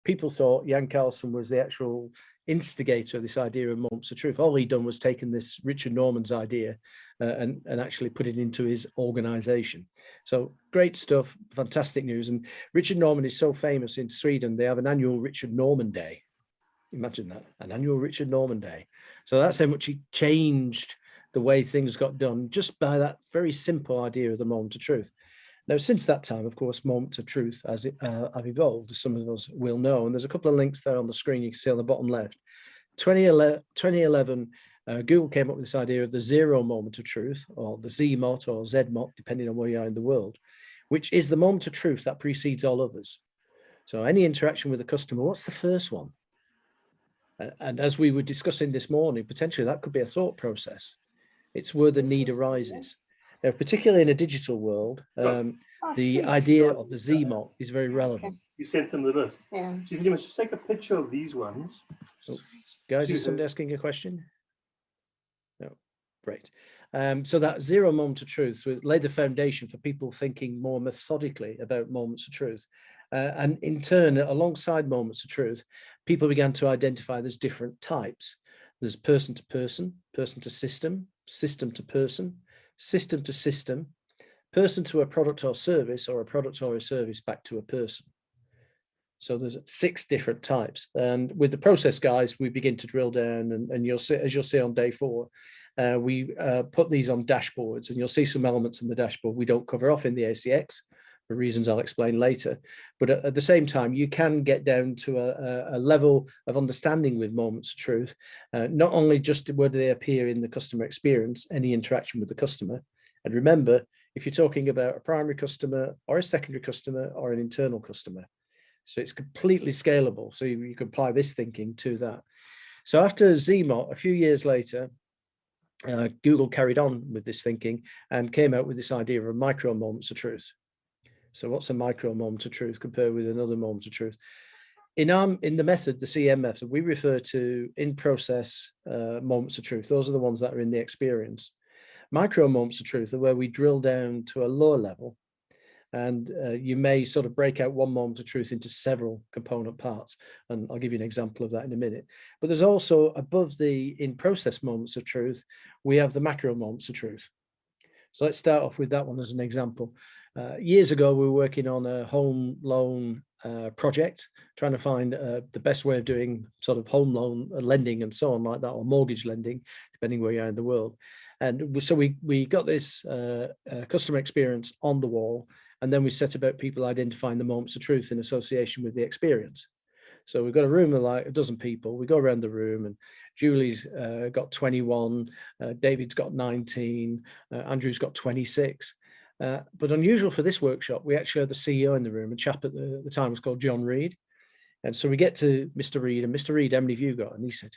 people thought Jan Carlson was the actual instigator of this idea of moments of truth. All he'd done was taken this Richard Norman's idea and actually put it into his organization. So great stuff, fantastic news. And Richard Norman is so famous in Sweden, they have an annual Richard Norman Day. Imagine that, an annual Richard Norman Day. So that's how much he changed the way things got done just by that very simple idea of the moment of truth. Now, since that time, of course, moments of truth have evolved, as some of us will know. And there's a couple of links there on the screen you can see on the bottom left. 2011, Google came up with this idea of the zero moment of truth, or the ZMOT or ZMOT, depending on where you are in the world, which is the moment of truth that precedes all others. So any interaction with a customer, what's the first one? And as we were discussing this morning, potentially that could be a thought process. It's where the need arises. Now, particularly in a digital world, the idea of the ZMOT is very relevant. You sent them the list. Yeah. She said you must just take a picture of these ones. Oh, guys, is somebody asking a question? No, great. So that zero moment of truth laid the foundation for people thinking more methodically about moments of truth. And in turn, alongside moments of truth, people began to identify there's different types. There's person to person, person to system, system to person, system to system, person to a product or service, or a product or a service back to a person. So there's 6 different types. And with the process guys, we begin to drill down, and you'll see, as you'll see on day 4, we put these on dashboards, and you'll see some elements in the dashboard we don't cover off in the ACX for reasons I'll explain later. But at the same time, you can get down to a level of understanding with moments of truth, not only just where they appear in the customer experience, any interaction with the customer. And remember, if you're talking about a primary customer or a secondary customer or an internal customer, so it's completely scalable. So you can apply this thinking to that. So after ZMOT, a few years later, Google carried on with this thinking and came out with this idea of micro moments of truth. So what's a micro moment of truth compared with another moment of truth? In the method, the CM method, we refer to in-process moments of truth. Those are the ones that are in the experience. Micro moments of truth are where we drill down to a lower level, and you may sort of break out one moment of truth into several component parts. And I'll give you an example of that in a minute. But there's also, above the in-process moments of truth, we have the macro moments of truth. So let's start off with that one as an example. Years ago, we were working on a home loan project, trying to find the best way of doing sort of home loan lending and so on like that, or mortgage lending, depending where you are in the world. And so we got this customer experience on the wall, and then we set about people identifying the moments of truth in association with the experience. So we've got a room of like a dozen people. We go around the room, and Julie's got 21, David's got 19, Andrew's got 26. But unusual for this workshop, we actually had the CEO in the room. A chap at the time was called John Reed. And so we get to Mr. Reed, and Mr. Reed, how many have you got? And he said,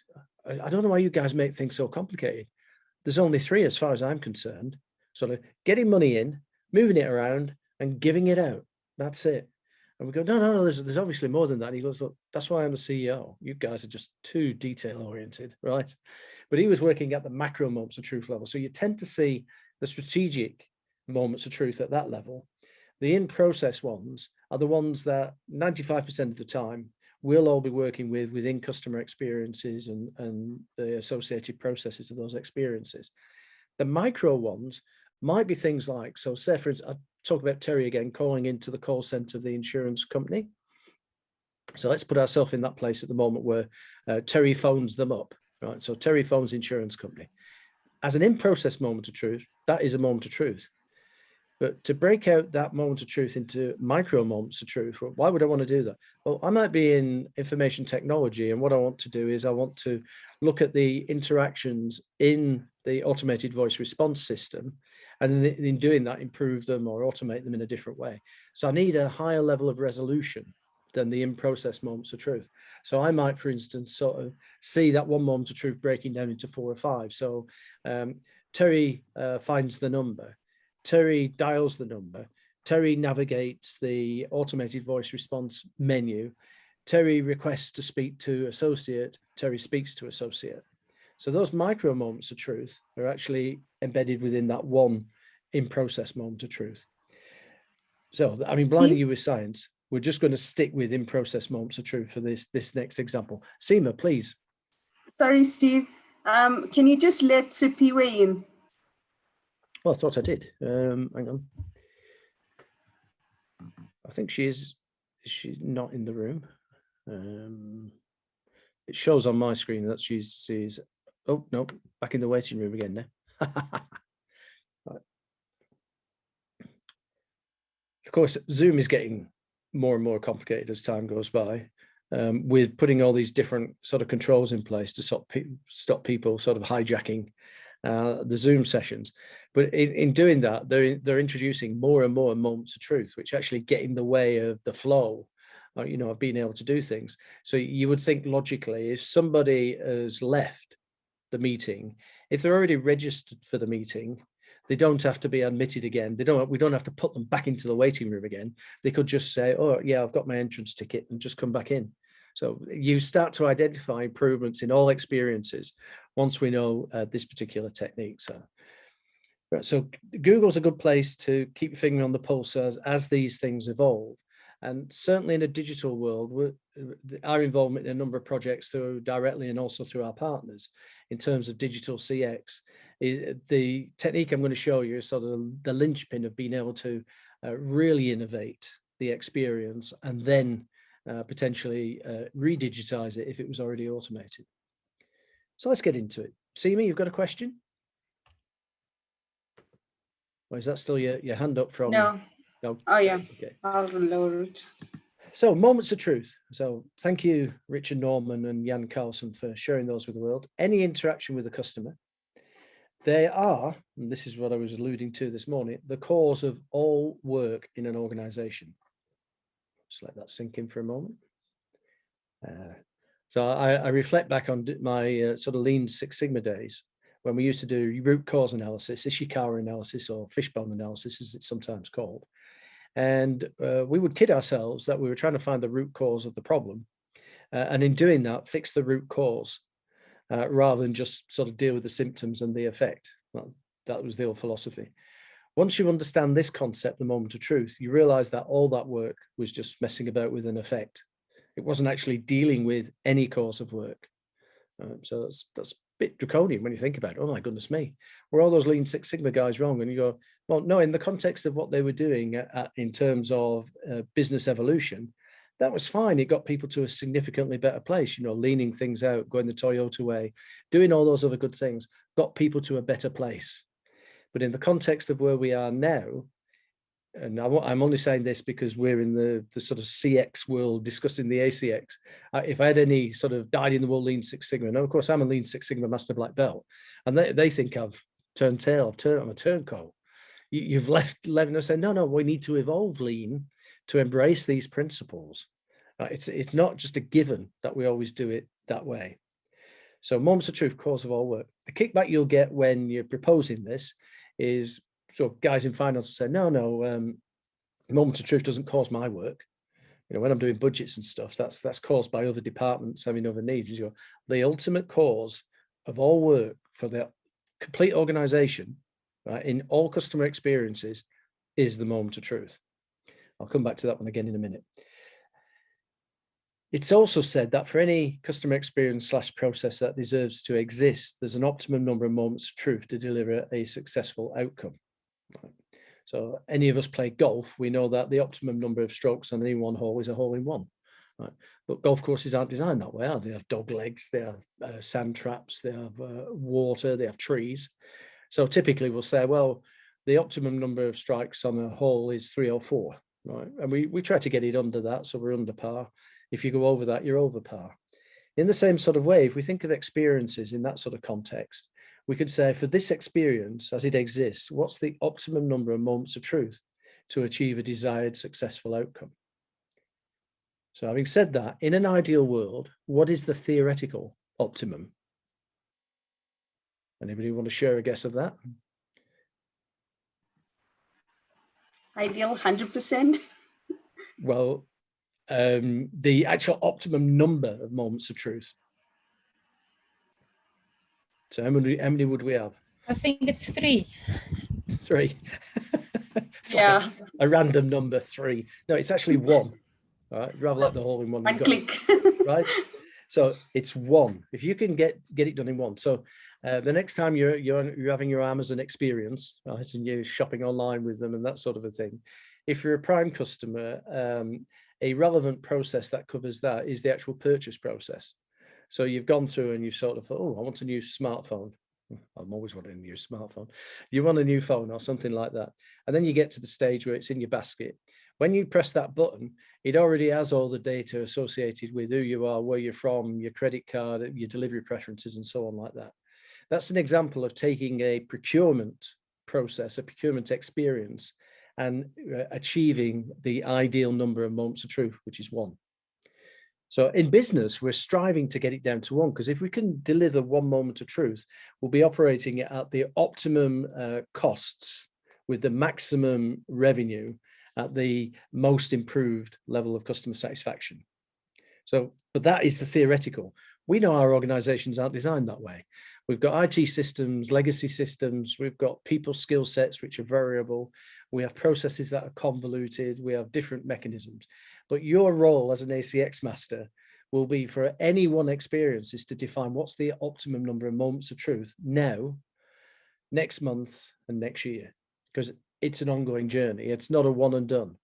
I don't know why you guys make things so complicated. There's only 3 as far as I'm concerned. Sort of getting money in, moving it around, and giving it out. That's it. And we go, no, there's obviously more than that. And he goes, look, that's why I'm the CEO. You guys are just too detail oriented, right? But he was working at the macro moments of truth level. So you tend to see the strategic moments of truth at that level. The in-process ones are the ones that 95% of the time we'll all be working with within customer experiences and the associated processes of those experiences. The micro ones might be things like, so say for instance, I talk about Terry again, calling into the call center of the insurance company. So let's put ourselves in that place at the moment where Terry phones them up, right? So Terry phones insurance company. As an in-process moment of truth, that is a moment of truth. But to break out that moment of truth into micro moments of truth, well, why would I want to do that? Well, I might be in information technology, and what I want to do is I want to look at the interactions in the automated voice response system, and in doing that, improve them or automate them in a different way. So I need a higher level of resolution than the in-process moments of truth. So I might, for instance, sort of see that one moment of truth breaking down into 4 or 5. So Terry finds the number. Terry dials the number. Terry navigates the automated voice response menu. Terry requests to speak to associate. Terry speaks to associate. So those micro moments of truth are actually embedded within that one in-process moment of truth. So, I mean, blinding you with science, we're just going to stick with in-process moments of truth for this next example. Seema, please. Sorry, Steve. Can you just let Sipiwe in? Well, I thought I did. Hang on. I think she's not in the room. It shows on my screen that she's oh no, back in the waiting room again now. Right. Of course, Zoom is getting more and more complicated as time goes by, with putting all these different sort of controls in place to stop people sort of hijacking the Zoom sessions. But in doing that, they're introducing more and more moments of truth, which actually get in the way of the flow, you know, of being able to do things. So you would think logically, if somebody has left the meeting, if they're already registered for the meeting, they don't have to be admitted again. We don't have to put them back into the waiting room again. They could just say, oh yeah, I've got my entrance ticket, and just come back in. So you start to identify improvements in all experiences once we know this particular technique. So Google's a good place to keep your finger on the pulse as these things evolve. And certainly in a digital world, our involvement in a number of projects through directly and also through our partners in terms of digital CX, is the technique I'm going to show you is sort of the linchpin of being able to really innovate the experience and then potentially re-digitize it if it was already automated. So let's get into it. Seema, you've got a question? Or is that still your hand up from? No. No. Oh, yeah. Okay. I'll lower it. So moments of truth. So thank you, Richard Norman and Jan Carlson, for sharing those with the world. Any interaction with the customer, they are, and this is what I was alluding to this morning, the cause of all work in an organization. Just let that sink in for a moment. So I reflect back on my sort of Lean Six Sigma days when we used to do root cause analysis, Ishikawa analysis, or fishbone analysis, as it's sometimes called. And we would kid ourselves that we were trying to find the root cause of the problem. And in doing that, fix the root cause rather than just sort of deal with the symptoms and the effect. Well, that was the old philosophy. Once you understand this concept, the moment of truth, you realize that all that work was just messing about with an effect. It wasn't actually dealing with any cause of work. So that's a bit draconian when you think about it. Oh my goodness me, were all those Lean Six Sigma guys wrong? And you go, well, no, in the context of what they were doing in terms of business evolution, that was fine. It got people to a significantly better place, you know, leaning things out, going the Toyota way, doing all those other good things, got people to a better place. But in the context of where we are now, and I'm only saying this because we're in the sort of CX world discussing the ACX. If I had any sort of dyed-in-the-wool Lean Six Sigma, and of course I'm a Lean Six Sigma Master Black Belt, and they think I've turned tail, I'm a turncoat. You've left and said, no, we need to evolve Lean to embrace these principles. It's not just a given that we always do it that way. So moments of truth, cause of all work. The kickback you'll get when you're proposing this is, so guys in finance will say, no, moment of truth doesn't cause my work. You know, when I'm doing budgets and stuff, that's caused by other departments having other needs. You go, the ultimate cause of all work for the complete organization, right, in all customer experiences, is the moment of truth. I'll come back to that one again in a minute. It's also said that for any customer experience / process that deserves to exist, there's an optimum number of moments of truth to deliver a successful outcome. So any of us play golf, we know that the optimum number of strokes on any one hole is a hole in one. Right? But golf courses aren't designed that way, are they? They have dog legs, they have sand traps, they have water, they have trees. So typically we'll say, well, the optimum number of strikes on a hole is 3 or 4, right? And we try to get it under that, so we're under par. If you go over that, you're over par. In the same sort of way, if we think of experiences in that sort of context, we could say for this experience as it exists, what's the optimum number of moments of truth to achieve a desired successful outcome? So having said that, in an ideal world, what is the theoretical optimum? Anybody want to share a guess of that? Ideal 100%. Well, the actual optimum number of moments of truth. So how many would we have? I think it's 3. 3. It's Yeah. like a random number, 3. No, it's actually 1. all right? Rather like the hole in one. One you've got- click. right? So it's one. If you can get it done in one. So the next time you're having your Amazon experience, right, and you're shopping online with them and that sort of a thing, if you're a Prime customer, a relevant process that covers that is the actual purchase process. So you've gone through and you've sort of thought, oh, I want a new smartphone. I'm always wanting a new smartphone. You want a new phone or something like that. And then you get to the stage where it's in your basket. When you press that button, it already has all the data associated with who you are, where you're from, your credit card, your delivery preferences, and so on like that. That's an example of taking a procurement process, a procurement experience, and achieving the ideal number of moments of truth, which is one. So in business, we're striving to get it down to one, because if we can deliver one moment of truth, we'll be operating at the optimum costs with the maximum revenue at the most improved level of customer satisfaction. So, but that is the theoretical. We know our organizations aren't designed that way. We've got IT systems, legacy systems, we've got people skill sets which are variable, we have processes that are convoluted, we have different mechanisms. But your role as an ACX master will be, for any one experience, is to define what's the optimum number of moments of truth now, next month, and next year, because it's an ongoing journey. It's not a one and done.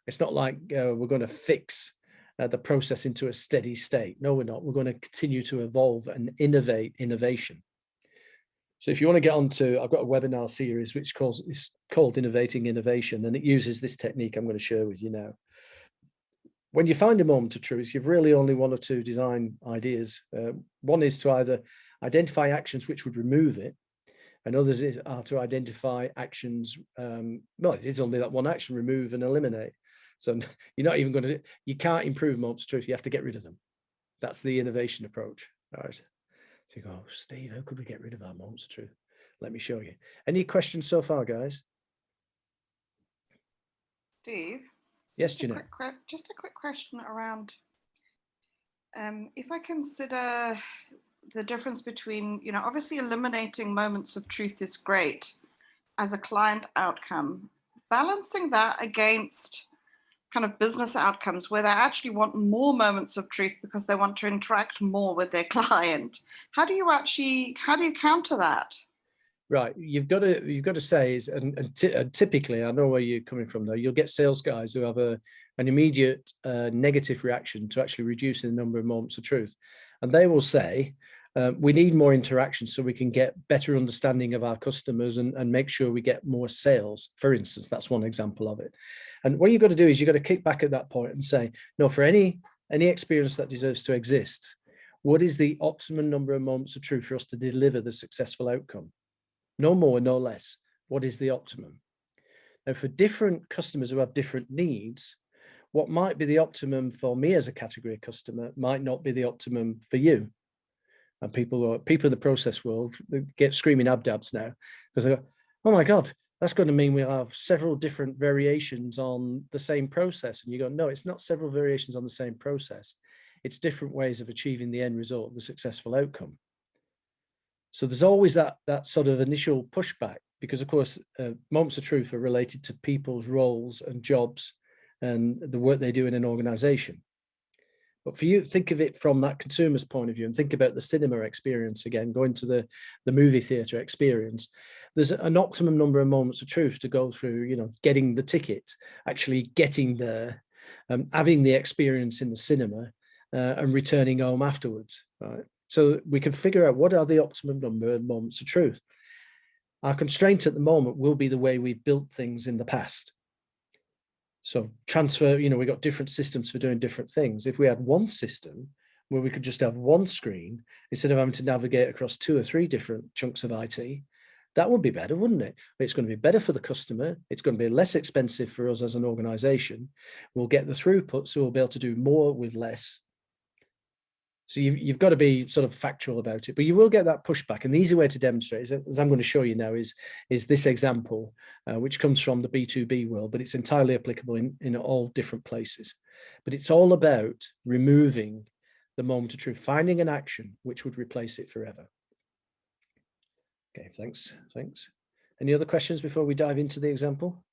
It's not like we're going to fix the process into a steady state. No, we're not. We're going to continue to evolve and innovate innovation. So if you want to get onto, I've got a webinar series which is called Innovating Innovation, and it uses this technique I'm going to share with you now. When you find a moment of truth, you've really only one or two design ideas. One is to either identify actions which would remove it, and others are to identify actions. Well, it is only that one action: remove and eliminate. So you're not even going to, you can't improve moments of truth. You have to get rid of them. That's the innovation approach. All right. So you go, oh, Steve, how could we get rid of our moments of truth? Let me show you. Any questions so far, guys? Steve? Yes, Jeanette. Just a quick question around, if I consider the difference between, obviously eliminating moments of truth is great as a client outcome, balancing that against kind of business outcomes where they actually want more moments of truth because they want to interact more with their client. How do you counter that? Right, you've got to say is, and typically, I know where you're coming from though, you'll get sales guys who have an immediate negative reaction to actually reducing the number of moments of truth. And they will say, we need more interaction so we can get better understanding of our customers and make sure we get more sales. For instance, that's one example of it. And what you've got to do is you've got to kick back at that point and say, no, for any experience that deserves to exist, what is the optimum number of moments of truth for us to deliver the successful outcome? No more, no less. What is the optimum? Now, for different customers who have different needs, what might be the optimum for me as a category customer might not be the optimum for you. And people in the process world get screaming abdabs now because they go, oh my God, that's going to mean we'll have several different variations on the same process. And you go, no, it's not several variations on the same process. It's different ways of achieving the end result of the successful outcome. So there's always that sort of initial pushback because, of course, moments of truth are related to people's roles and jobs and the work they do in an organization. But for you, think of it from that consumer's point of view and think about the cinema experience again, going to the movie theater experience. There's an optimum number of moments of truth to go through, getting the ticket, actually getting there, having the experience in the cinema and returning home afterwards, right? So we can figure out what are the optimum number of moments of truth. Our constraint at the moment will be the way we've built things in the past. So transfer, we've got different systems for doing different things. If we had one system where we could just have one screen, instead of having to navigate across 2 or 3 different chunks of IT, that would be better, wouldn't it? It's going to be better for the customer. It's going to be less expensive for us as an organization. We'll get the throughput, so we'll be able to do more with less. So you've got to be sort of factual about it, but you will get that pushback. And the easy way to demonstrate, as I'm going to show you now, is this example, which comes from the B2B world, but it's entirely applicable in all different places. But it's all about removing the moment of truth, finding an action which would replace it forever. Okay, thanks. Any other questions before we dive into the example?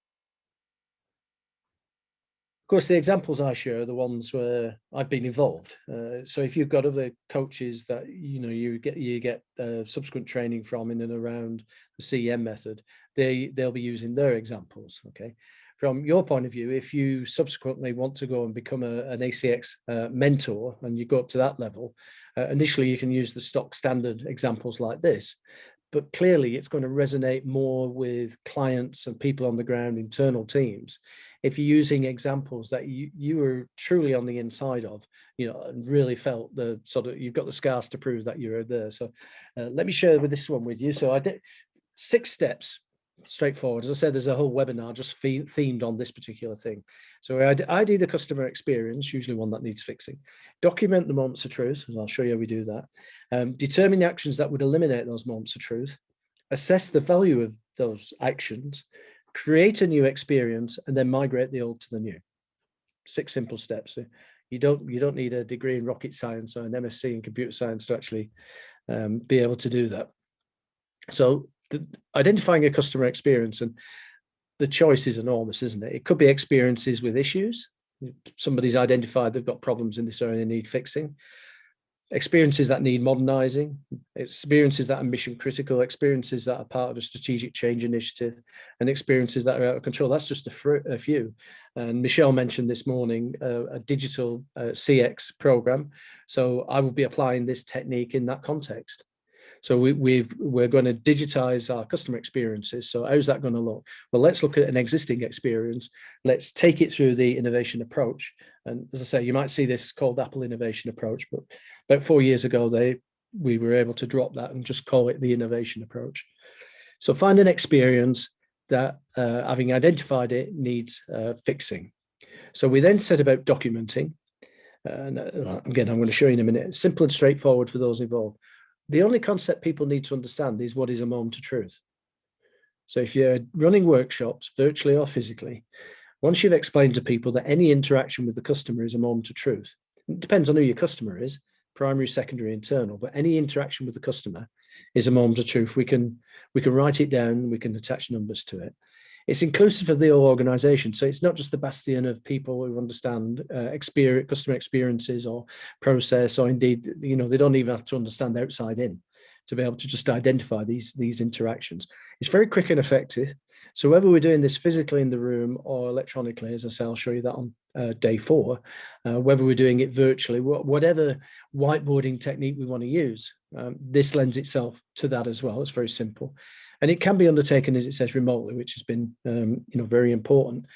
course, the examples I share are the ones where I've been involved. So if you've got other coaches that you get subsequent training from in and around the CEM method, they'll be using their examples. Okay. From your point of view, if you subsequently want to go and become an ACX mentor and you go up to that level, initially you can use the stock standard examples like this. But clearly it's going to resonate more with clients and people on the ground, internal teams, if you're using examples that you were truly on the inside of, and really felt the sort of, you've got the scars to prove that you were there. So let me share with this one with you. So I did 6 steps, straightforward. As I said, there's a whole webinar just themed on this particular thing. So ID the customer experience, usually one that needs fixing. Document the moments of truth, and I'll show you how we do that. Determine the actions that would eliminate those moments of truth. Assess the value of those actions. Create a new experience, and then migrate the old to the new. 6 simple steps. You don't need a degree in rocket science or an MSc in computer science to actually be able to do that. So identifying a customer experience, and the choice is enormous, isn't it? It could be experiences with issues. Somebody's identified they've got problems in this area and need fixing. Experiences that need modernizing, experiences that are mission critical, experiences that are part of a strategic change initiative, and experiences that are out of control. That's just a few. And Michelle mentioned this morning a digital CX program. So I will be applying this technique in that context. So we're going to digitize our customer experiences. So how's that going to look? Well, let's look at an existing experience. Let's take it through the innovation approach. And as I say, you might see this called Apple Innovation Approach, but about 4 years ago, we were able to drop that and just call it the innovation approach. So find an experience that, having identified it, needs fixing. So we then set about documenting. And again, I'm going to show you in a minute. Simple and straightforward for those involved. The only concept people need to understand is what is a moment of truth. So if you're running workshops, virtually or physically, once you've explained to people that any interaction with the customer is a moment of truth, it depends on who your customer is, primary, secondary, internal, but any interaction with the customer is a moment of truth. We can write it down, we can attach numbers to it. It's inclusive of the whole organization. So it's not just the bastion of people who understand customer experiences or process, or indeed, they don't even have to understand outside in to be able to just identify these interactions. It's very quick and effective. So whether we're doing this physically in the room or electronically, as I say, I'll show you that on day 4, whether we're doing it virtually, whatever whiteboarding technique we want to use, this lends itself to that as well. It's very simple. And it can be undertaken, as it says, remotely, which has been, very important.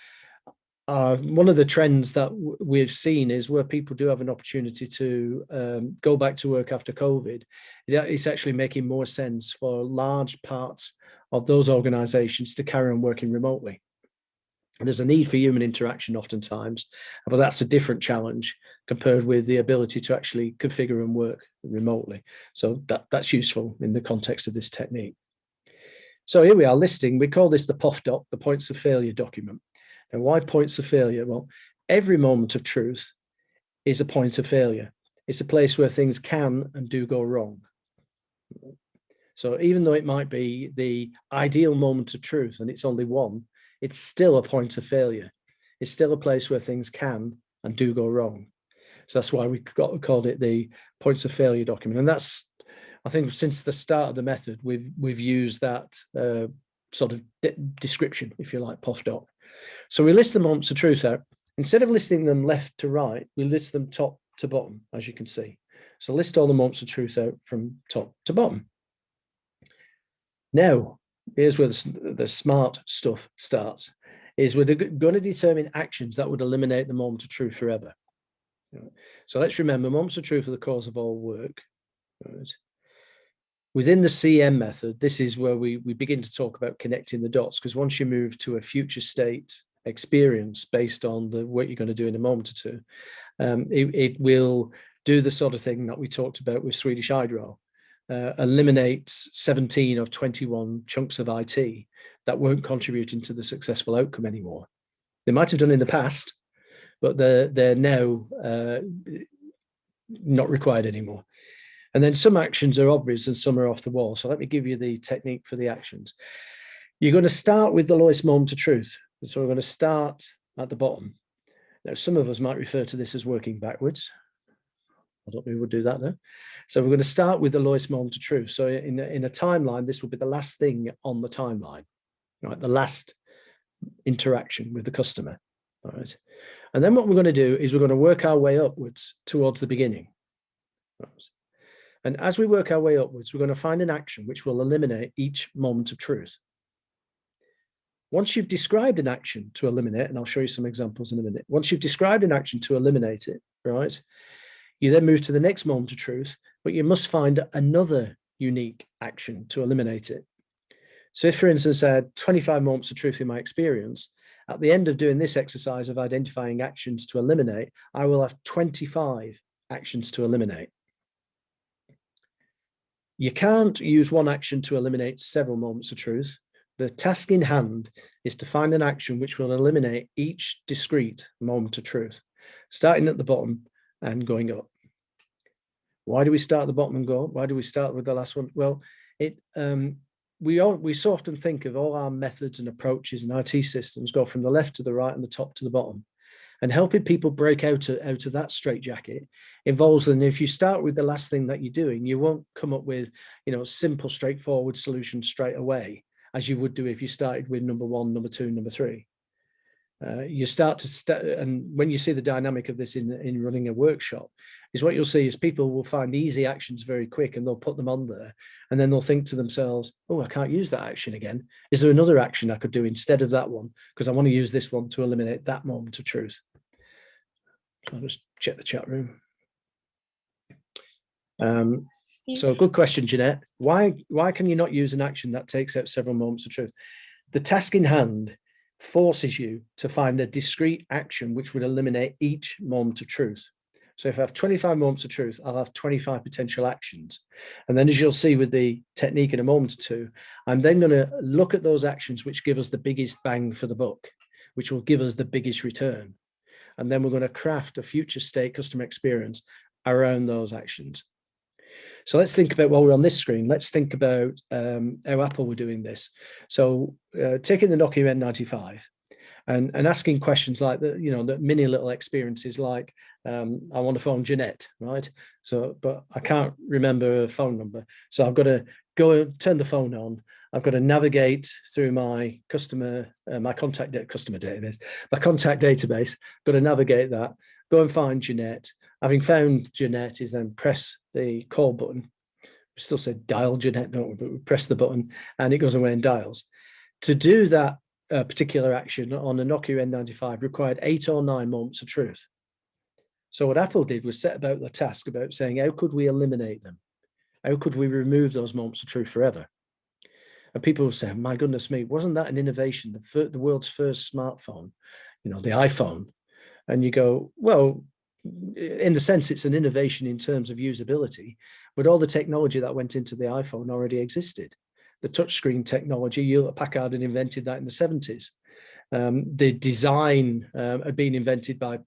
One of the trends that we've seen is where people do have an opportunity to go back to work after COVID. It's actually making more sense for large parts of those organizations to carry on working remotely. There's a need for human interaction oftentimes, but that's a different challenge compared with the ability to actually configure and work remotely. So that's useful in the context of this technique. So here we are listing, we call this the POF-doc, the points of failure document. And why points of failure? Well, every moment of truth is a point of failure. It's a place where things can and do go wrong. So even though it might be the ideal moment of truth and it's only one, it's still a point of failure. It's still a place where things can and do go wrong. So that's why we called it the points of failure document. And that's, I think, since the start of the method, we've used that sort of description, if you like, POF-doc. So we list the moments of truth out. Instead of listing them left to right, we list them top to bottom, as you can see. So list all the moments of truth out from top to bottom. Now, here's where the smart stuff starts, is we're going to determine actions that would eliminate the moment of truth forever. So let's remember, moments of truth are the cause of all work. Right. Within the CEM method, this is where we begin to talk about connecting the dots, because once you move to a future state experience based on the work you're going to do in a moment or two, it will do the sort of thing that we talked about with Swedish Hydro, eliminate 17 of 21 chunks of IT that weren't contributing to the successful outcome anymore. They might have done in the past, but they're now not required anymore. And then some actions are obvious and some are off the wall. So let me give you the technique for the actions. You're going to start with the lowest moment of truth. So we're going to start at the bottom. Now, some of us might refer to this as working backwards. I don't know who would do that though. So we're going to start with the lowest moment of truth. So in a timeline, this will be the last thing on the timeline, right? The last interaction with the customer, all right? And then what we're going to do is we're going to work our way upwards towards the beginning. Right? And as we work our way upwards, we're going to find an action which will eliminate each moment of truth. Once you've described an action to eliminate, and I'll show you some examples in a minute. Once you've described an action to eliminate it, right? You then move to the next moment of truth, but you must find another unique action to eliminate it. So if, for instance, I had 25 moments of truth in my experience, at the end of doing this exercise of identifying actions to eliminate, I will have 25 actions to eliminate. You can't use one action to eliminate several moments of truth. The task in hand is to find an action which will eliminate each discrete moment of truth, starting at the bottom and going up. Why do we start at the bottom and go up? Why do we start with the last one? Well, we so often think of all our methods and approaches and IT systems go from the left to the right and the top to the bottom. And helping people break out of that straitjacket involves that if you start with the last thing that you're doing, you won't come up with, simple, straightforward solutions straight away, as you would do if you started with number 1, number 2, number 3. You start to and when you see the dynamic of this in running a workshop, is what you'll see is people will find easy actions very quick and they'll put them on there, and then they'll think to themselves, oh, I can't use that action again. Is there another action I could do instead of that one? Because I want to use this one to eliminate that moment of truth. So I'll just check the chat room. So good question, Jeanette. Why can you not use an action that takes out several moments of truth? The task in hand forces you to find a discrete action which would eliminate each moment of truth. So if I have 25 moments of truth, I'll have 25 potential actions. And then, as you'll see with the technique in a moment or two, I'm then going to look at those actions which give us the biggest bang for the buck, which will give us the biggest return. And then we're going to craft a future state customer experience around those actions. So let's think about, while we're on this screen, let's think about how Apple were doing this. So taking the Nokia N95 and asking questions like the mini little experiences like, I want to phone Jeanette, right? So, but I can't remember her phone number. So I've got to go and turn the phone on. I've got to navigate through my my contact database, got to navigate that, go and find Jeanette. Having found Jeanette is then press the call button. We still say dial Jeanette, don't we? But we press the button and it goes away and dials. To do that particular action on a Nokia N95 required 8 or 9 moments of truth. So what Apple did was set about the task about saying, how could we eliminate them? How could we remove those moments of truth forever? And people will say, my goodness me, wasn't that an innovation? The world's first smartphone, the iPhone. And you go, well, in the sense it's an innovation in terms of usability, but all the technology that went into the iPhone already existed. The touchscreen technology, Hewlett-Packard had invented that in the 70s. The design had been invented by,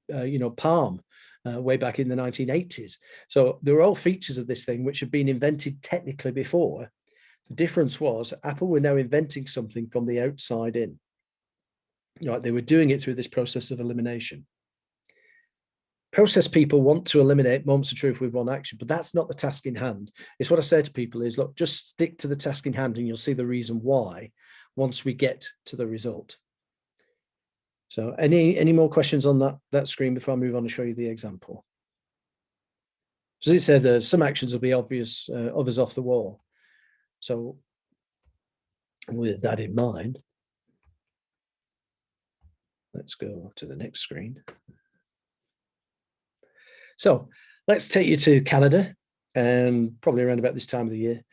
Palm way back in the 1980s. So there were all features of this thing which had been invented technically before. The difference was Apple were now inventing something from the outside in. They were doing it through this process of elimination. Process people want to eliminate moments of truth with one action, but that's not the task in hand. It's what I say to people is, look, just stick to the task in hand and you'll see the reason why once we get to the result. So any more questions on that screen before I move on and show you the example? As it said, some actions will be obvious, others off the wall. So with that in mind, let's go to the next screen. So let's take you to Canada, and probably around about this time of the year.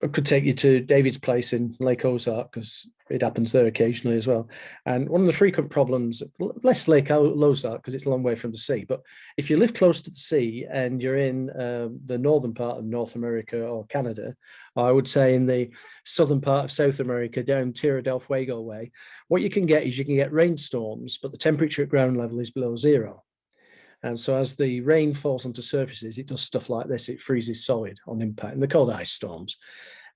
I could take you to David's place in Lake Ozark because it happens there occasionally as well. And one of the frequent problems, less Lake Ozark because it's a long way from the sea, but if you live close to the sea and you're in the northern part of North America or Canada, or I would say in the southern part of South America down Tierra del Fuego way, what you can get is you can get rainstorms, but the temperature at ground level is below 0. And so as the rain falls onto surfaces, it does stuff like this. It freezes solid on impact, and they're called ice storms.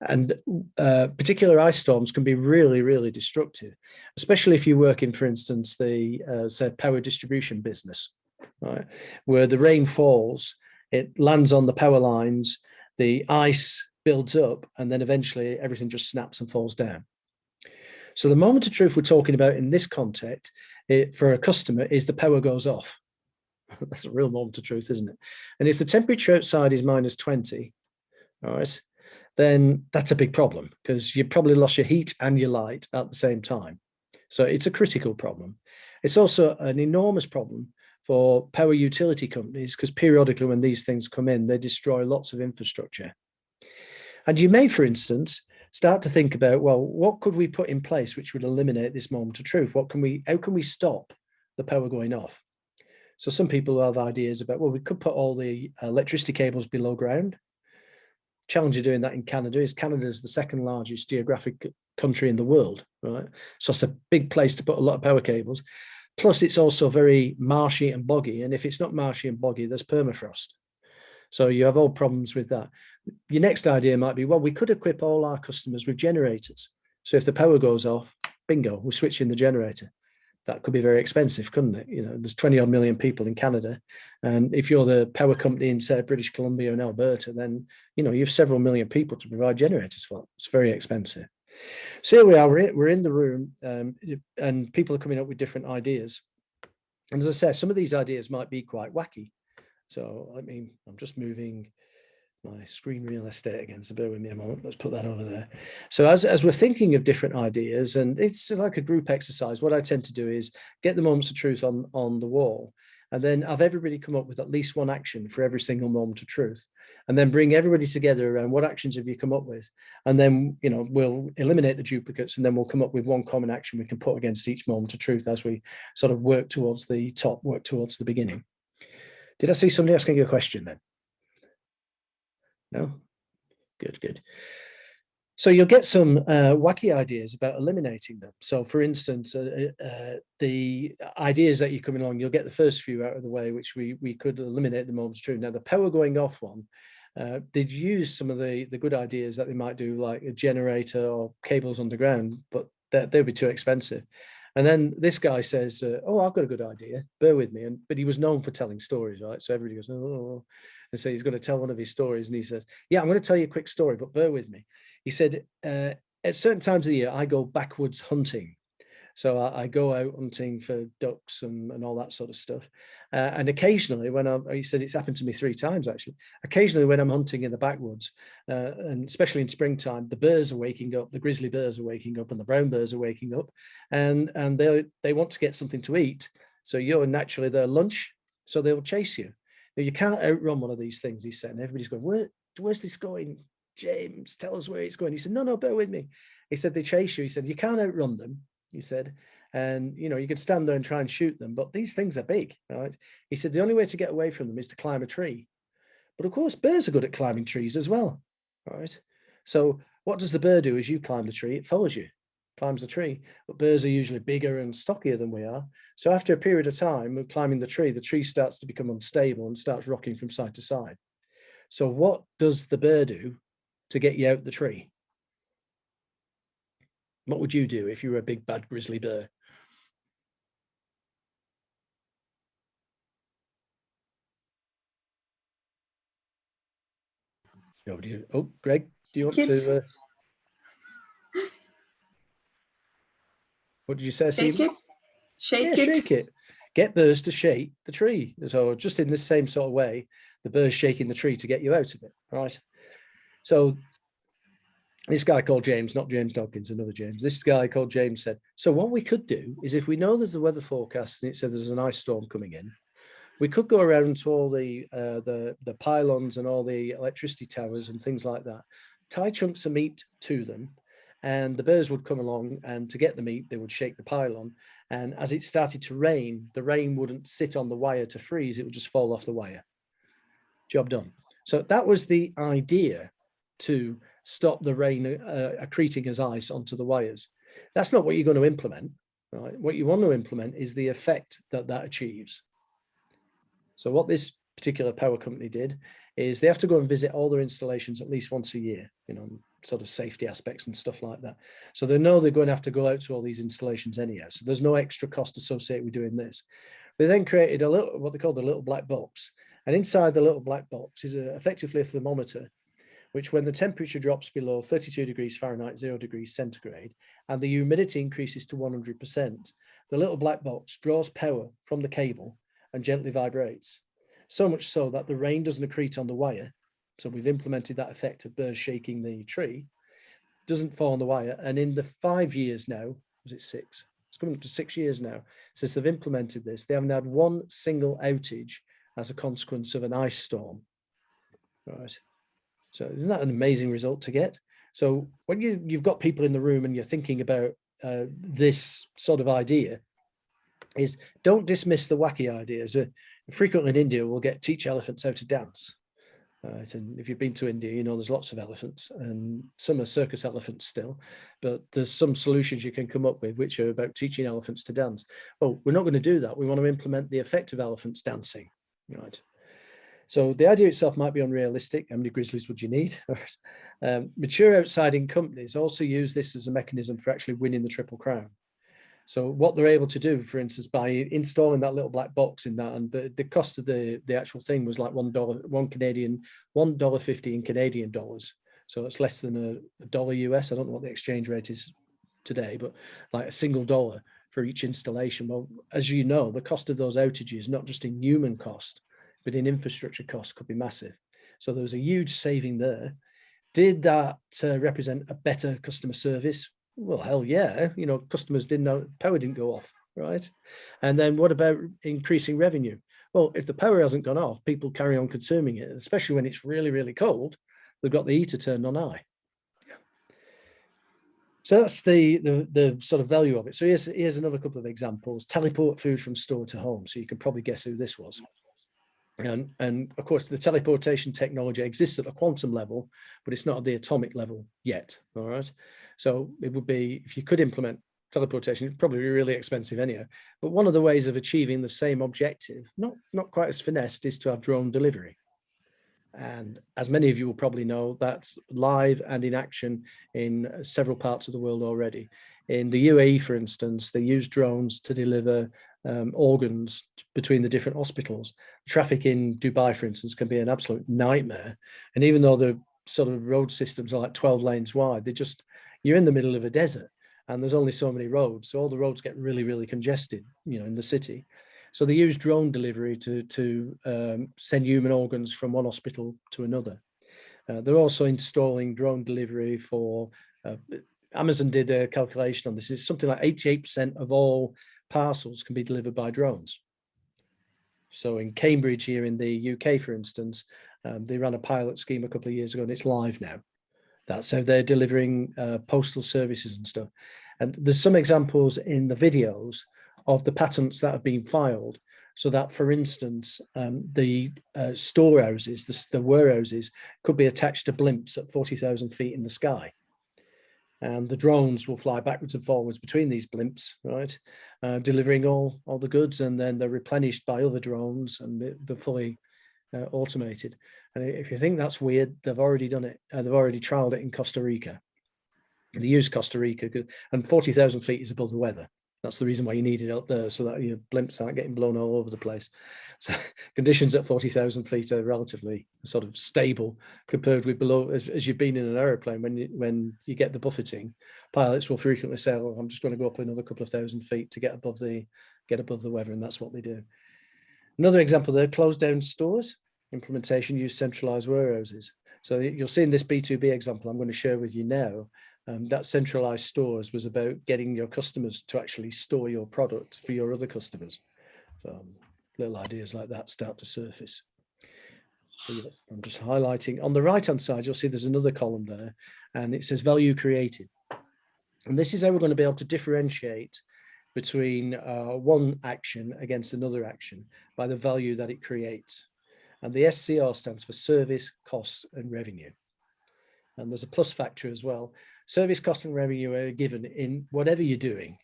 And particular ice storms can be really, really destructive, especially if you work in, for instance, the say power distribution business, right, where the rain falls, it lands on the power lines, the ice builds up, and then eventually everything just snaps and falls down. So the moment of truth we're talking about in this context for a customer is the power goes off. That's a real moment of truth, isn't it? And if the temperature outside is -20, all right, then that's a big problem because you probably lost your heat and your light at the same time. So it's a critical problem. It's also an enormous problem for power utility companies because periodically when these things come in, they destroy lots of infrastructure. And you may, for instance, start to think about, well, what could we put in place which would eliminate this moment of truth? How can we stop the power going off? So some people have ideas about, well, we could put all the electricity cables below ground. Challenge of doing that in Canada is Canada's the second largest geographic country in the world, right? So it's a big place to put a lot of power cables. Plus, it's also very marshy and boggy. And if it's not marshy and boggy, there's permafrost. So you have all problems with that. Your next idea might be, well, we could equip all our customers with generators. So if the power goes off, bingo, we're switching the generator. That could be very expensive, couldn't it? You know, there's 20 odd million people in Canada. And if you're the power company in, say, British Columbia and Alberta, then, you know, you have several million people to provide generators for. It's very expensive. So here we are, we're in the room and people are coming up with different ideas. And as I said, some of these ideas might be quite wacky. So, I mean, I'm just moving my screen real estate again, so bear with me a moment. Let's put that over there. So as we're thinking of different ideas, and it's like a group exercise, what I tend to do is get the moments of truth on the wall, and then have everybody come up with at least one action for every single moment of truth, and then bring everybody together around what actions have you come up with, and then, you know, we'll eliminate the duplicates, and then we'll come up with one common action we can put against each moment of truth as we sort of work towards the top, work towards the beginning. Did I see somebody asking a question then? No? Good, good. So you'll get some wacky ideas about eliminating them. So for instance, the ideas that you're coming along, you'll get the first few out of the way, which we could eliminate the moments true. Now the power going off one, they'd use some of the good ideas that they might do, like a generator or cables underground, but they'll be too expensive. And then this guy says, oh, I've got a good idea, bear with me. But he was known for telling stories, right? So everybody goes, oh. And so he's going to tell one of his stories. And he says, yeah, I'm going to tell you a quick story, but bear with me. He said, at certain times of the year, I go backwards hunting. So I go out hunting for ducks and all that sort of stuff. And occasionally he said it's happened to me 3 times actually. Occasionally when I'm hunting in the backwoods, and especially in springtime, the bears are waking up, the grizzly bears are waking up and the brown bears are waking up, and they want to get something to eat. So you're naturally their lunch, so they'll chase you. Now, you can't outrun one of these things, he said. And everybody's going, where's this going? James, tell us where it's going. He said, no, bear with me. He said, they chase you. He said, you can't outrun them. He said, and you know, you could stand there and try and shoot them, but these things are big, right? He said, the only way to get away from them is to climb a tree. But of course, bears are good at climbing trees as well, right? So what does the bear do as you climb the tree? It follows you, climbs the tree. But bears are usually bigger and stockier than we are. So after a period of time of climbing the tree starts to become unstable and starts rocking from side to side. So what does the bear do to get you out the tree? What would you do if you were a big bad grizzly bear? Nobody. Oh, Greg, do you want to? What did you say, Stephen? Shake it. Shake it. Get bears to shake the tree. So just in this same sort of way, the bear's shaking the tree to get you out of it, right? So this guy called James, not James Dodkins, another James. This guy called James said, so what we could do is if we know there's the weather forecast and it says there's an ice storm coming in, we could go around to all the pylons and all the electricity towers and things like that, tie chunks of meat to them, and the bears would come along, and to get the meat, they would shake the pylon. And as it started to rain, the rain wouldn't sit on the wire to freeze, it would just fall off the wire. Job done. So that was the idea, to stop the rain accreting as ice onto the wires. That's not what you're going to implement, right? What you want to implement is the effect that achieves. So what this particular power company did is they have to go and visit all their installations at least once a year, you know, sort of safety aspects and stuff like that. So they know they're going to have to go out to all these installations anyhow. So there's no extra cost associated with doing this. They then created a little, what they call the little black box. And inside the little black box is effectively a thermometer, which when the temperature drops below 32 degrees Fahrenheit, 0 degrees centigrade, and the humidity increases to 100%, the little black box draws power from the cable and gently vibrates. So much so that the rain doesn't accrete on the wire. So we've implemented that effect of birds shaking the tree, doesn't fall on the wire. And in the 5 years now, was it 6? It's coming up to 6 years now since they've implemented this. They haven't had one single outage as a consequence of an ice storm. Right. So isn't that an amazing result to get? So when you've got people in the room and you're thinking about this sort of idea, is don't dismiss the wacky ideas. Frequently in India, we'll teach elephants how to dance. Right. And if you've been to India, you know there's lots of elephants, and some are circus elephants still, but there's some solutions you can come up with which are about teaching elephants to dance. Well, we're not going to do that. We want to implement the effect of elephants dancing. Right. So the idea itself might be unrealistic. How many grizzlies would you need? Mature outside-in companies also use this as a mechanism for actually winning the Triple Crown. So what they're able to do, for instance, by installing that little black box in that, and the cost of the actual thing was like $1.50 in Canadian dollars. So it's less than a dollar US. I don't know what the exchange rate is today, but like a single dollar for each installation. Well, as you know, the cost of those outages, not just in human cost, but in infrastructure costs, could be massive. So there was a huge saving there. Did that represent a better customer service? Well, hell yeah, you know, customers didn't know, power didn't go off, right? And then what about increasing revenue? Well, if the power hasn't gone off, people carry on consuming it, especially when it's really, really cold. They've got the heater turned on high. So that's the sort of value of it. So here's another couple of examples. Teleport food from store to home. So you can probably guess who this was. And of course, the teleportation technology exists at a quantum level, but it's not at the atomic level yet. All right. So it would be, if you could implement teleportation, it'd probably be really expensive anyhow. But one of the ways of achieving the same objective, not quite as finessed, is to have drone delivery. And as many of you will probably know, that's live and in action in several parts of the world already. In the UAE, for instance, they use drones to deliver organs between the different hospitals. Traffic in Dubai, for instance, can be an absolute nightmare. And even though the sort of road systems are like 12 lanes wide, you're in the middle of a desert and there's only so many roads. So all the roads get really, really congested, you know, in the city. So they use drone delivery to send human organs from one hospital to another. They're also installing drone delivery for, Amazon did a calculation on this. It's something like 88% of all parcels can be delivered by drones. So in Cambridge here in the UK, for instance, they ran a pilot scheme a couple of years ago and it's live now. That's how they're delivering postal services and stuff. And there's some examples in the videos of the patents that have been filed, so that, for instance, the storehouses, the warehouses could be attached to blimps at 40,000 feet in the sky. And the drones will fly backwards and forwards between these blimps, right, delivering all the goods, and then they're replenished by other drones, and they're fully automated. And if you think that's weird, they've already done it. They've already trialed it in Costa Rica. They use Costa Rica, and 40,000 feet is above the weather. That's the reason why you need it up there, so that your blimps aren't getting blown all over the place. So conditions at 40,000 feet are relatively sort of stable compared with below, as you've been in an aeroplane. When you get the buffeting, pilots will frequently say, "Oh, I'm just going to go up another couple of thousand feet to get above the weather," and that's what they do. Another example there: closed down stores. Implementation use centralized warehouses. So you'll see in this B2B example I'm going to share with you now. That centralized stores was about getting your customers to actually store your product for your other customers. So little ideas like that start to surface. So I'm just highlighting. On the right-hand side, you'll see there's another column there, and it says value created. And this is how we're going to be able to differentiate between one action against another action by the value that it creates. And the SCR stands for service, cost, and revenue. And there's a plus factor as well. Service, cost, and revenue are given in whatever you're doing.